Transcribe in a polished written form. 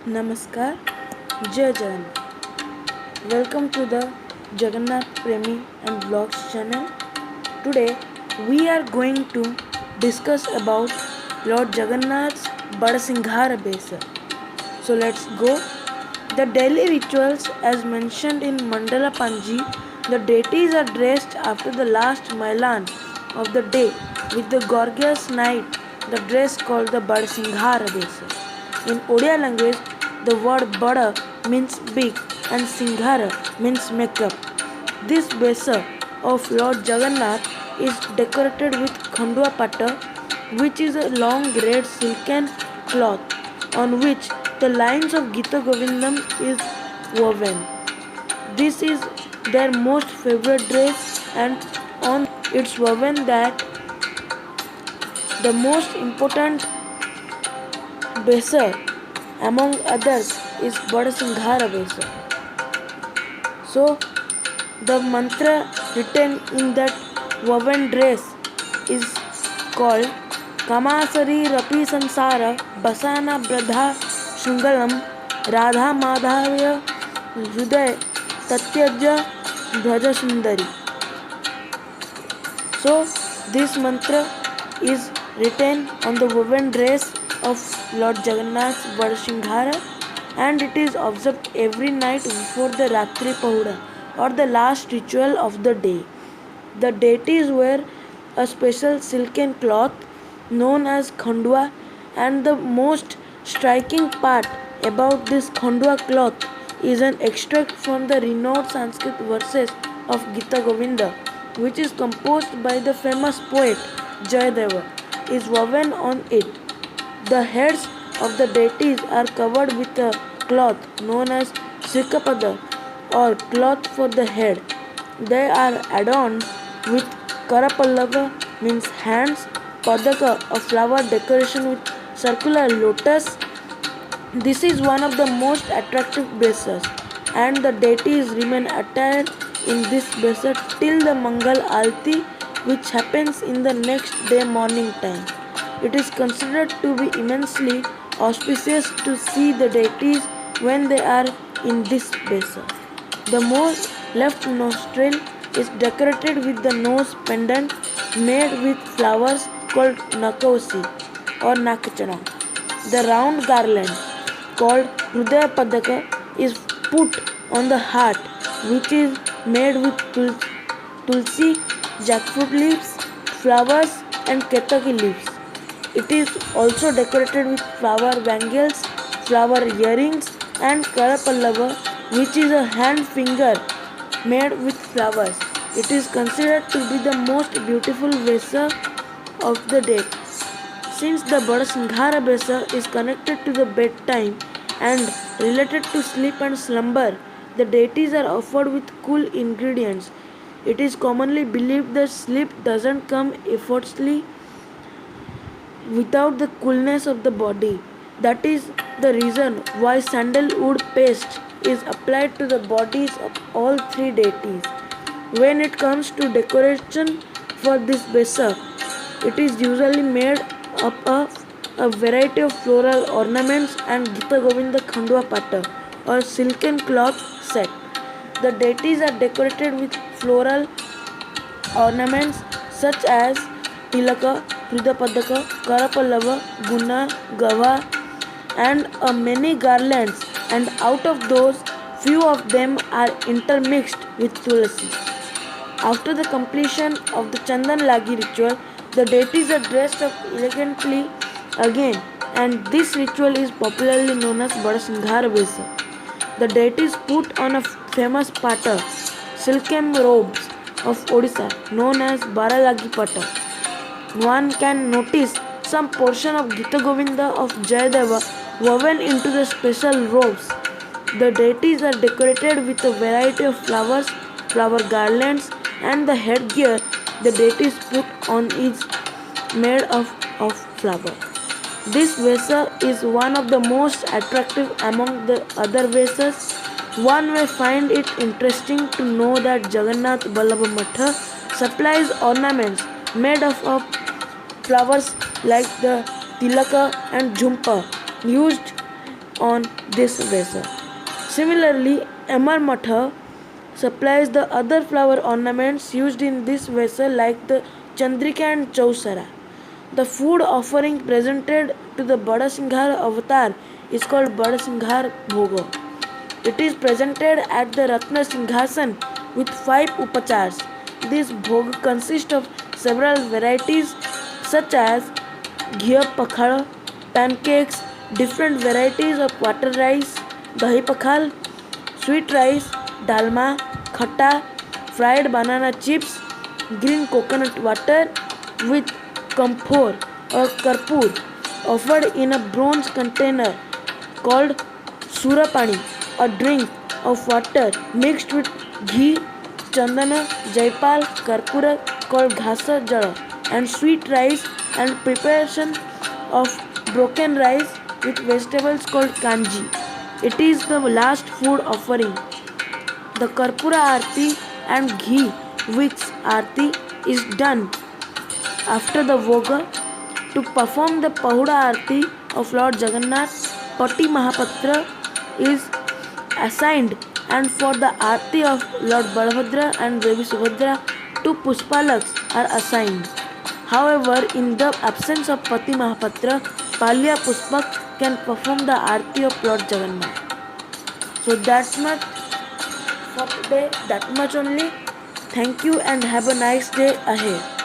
Namaskar, Jai Jagannath. Welcome to the Jagannath Premi and Vlogs channel. Today we are going to discuss about Lord Jagannath's Badasinghara Besa. So let's go. The daily rituals as mentioned in Mandala Panji, the deities are dressed after the last Mailan of the day with the gorgeous night, the dress called the Badasinghara Besa. In Odia language, the word Bada means big and Singhara means makeup. This Besa of Lord Jagannath is decorated with Khandua Pata, which is a long red silken cloth on which the lines of Gita Govindam is woven. This is their most favorite dress, and on it's woven that the most important Besa among others is Badasinghara Besa. So the mantra written in that woven dress is called Kamasari Rapi Sansara Basana Bradha Shungalam Radha Madhavya Hriday Tatyajya Bhaja Sundari. So this mantra is written on the woven dress of Lord Jagannath's Badasinghara, and it is observed every night before the Ratri Pahuda or the last ritual of the day. The deities wear a special silken cloth known as Khandua, and the most striking part about this Khandua cloth is an extract from the renowned Sanskrit verses of Gita Govinda, which is composed by the famous poet Jayadeva, is woven on it. The heads of the deities are covered with a cloth known as Srikapada or cloth for the head. They are adorned with Karapallava means hands, Padaka a flower decoration with circular lotus. This is one of the most attractive besas, and the deities remain attired in this besa till the Mangal Alti, which happens in the next day morning time. It is considered to be immensely auspicious to see the deities when they are in this besa. The most left nostril is decorated with the nose pendant made with flowers called Nakausi or Nakachana. The round garland called Hridaya Padaka is put on the heart, which is made with tulsi, jackfruit leaves, flowers and ketaki leaves. It is also decorated with flower bangles, flower earrings and Karapallava, which is a hand finger made with flowers. It is considered to be the most beautiful Vesa of the day. Since the Badasinghara Besa is connected to the bedtime and related to sleep and slumber, the deities are offered with cool ingredients. It is commonly believed that sleep doesn't come effortlessly without the coolness of the body. That is the reason why sandalwood paste is applied to the bodies of all three deities. When it comes to decoration for this besa, it is usually made up of a variety of floral ornaments and Gita Govinda Khandua Pata or silken cloth set. The deities are decorated with floral ornaments such as Tilaka, Hridapadaka, Karapallava, Guna, Gava and many garlands, and out of those few of them are intermixed with tulsi. After the completion of the Chandan Lagi ritual, the deities are dressed up elegantly again, and this ritual is popularly known as Badasinghara Besa. The deities put on a famous pata, silken robes of Odisha known as Baralagi Pata. One can notice some portion of Gita Govinda of Jayadeva woven into the special robes. The deities are decorated with a variety of flowers, flower garlands, and the headgear the deities put on is made of flower. This Vesa is one of the most attractive among the other Vesas. One may find it interesting to know that Jagannath Vallabha Matha supplies ornaments made of flowers like the tilaka and jhumpa used on this vessel. Similarly, Amar Matha supplies the other flower ornaments used in this vessel like the Chandrika and Chausara. The food offering presented to the Badasinghar avatar is called Badasinghar Bhoga. It is presented at the Ratna Singhasan with 5 upachars. This bhog consists of several varieties such as ghee pakhal, pancakes, different varieties of water rice, dahi pakhal, sweet rice, dalma, khata, fried banana chips, green coconut water with camphor or karpur offered in a bronze container called surapani, a drink of water mixed with ghee, chandana, jaipal, karpura called ghasa jala, and sweet rice and preparation of broken rice with vegetables called kanji. It is the last food offering. The karpura arti and ghee wicks arti is done after the voga. To perform the Pahuda Arti of Lord Jagannath, Pati Mahapatra is assigned, and for the Arti of Lord Balabhadra and Devi Subhadra, 2 Pushpalaks are assigned. However, in the absence of Pati Mahapatra, Palya Pushpak can perform the Arti of Lord Jagannath. So that's much for today, that much only. Thank you and have a nice day ahead.